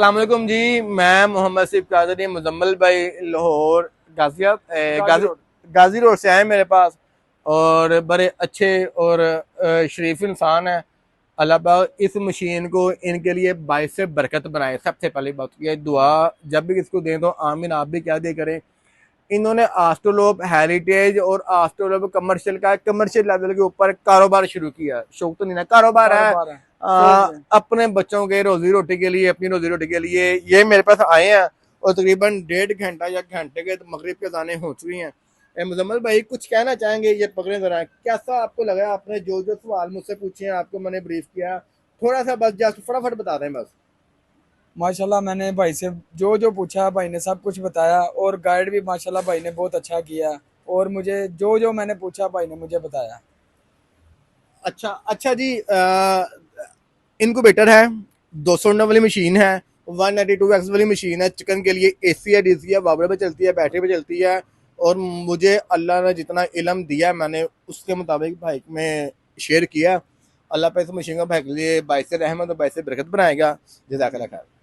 अस्सलाम वालेकुम जी। मैं मोहम्मद सिफ कादरी मुजम्मल भाई लाहौर गाजी रोड। गाजी रोड से आए मेरे पास। और बड़े अच्छे और शरीफ इंसान है। अल्लाह पाक इस मशीन को इनके लिए बाइस से बरकत बनाए। सबसे पहली बात ये दुआ जब भी इसको दें तो आमीन। आप भी क्या दे करें। इन्होंने आस्ट्रोलोब हेरिटेज और आस्ट्रोलोब कमर्शियल का कमर्शियल लेवल के ऊपर कारोबार शुरू किया। शौक तो नहीं ना, कारोबार है। कारोबार है। शौक है। अपने बच्चों के रोजी रोटी के लिए, अपनी रोजी रोटी के लिए ये मेरे पास आए हैं। और तकरीबन 1.5 घंटा या घंटे के मगरिब के अज़ानें हो चुकी हैं। मुजम्मल भाई कुछ कहना चाहेंगे? ये पकड़े जरा, कैसा आपको लगा? आपने जो जो सवाल मुझसे पूछे हैं आपको मैंने ब्रीफ किया, थोड़ा सा बस जस्ट फटाफट बता दें बस। माशाल्लाह मैंने भाई से जो जो पूछा भाई ने सब कुछ बताया, और गाइड भी माशाल्लाह भाई ने बहुत अच्छा किया। और मुझे जो जो मैंने पूछा भाई ने मुझे बताया। अच्छा अच्छा जी। इनक्यूबेटर है, 200 वाली मशीन है, 192x वाली मशीन है। चिकन के लिए एसी है, डीसी है, वाबरे पे चलती है, बैटरी पे चलती है। और मुझे अल्लाह ने जितना इलम दिया मैंने उसके मुताबिक भाई में शेयर किया। अल्लाह पे इस मशीन का भाई के लिए बाइस रहमत और बाइस बरकत बनाएगा। जज़ाकल्लाह खैर।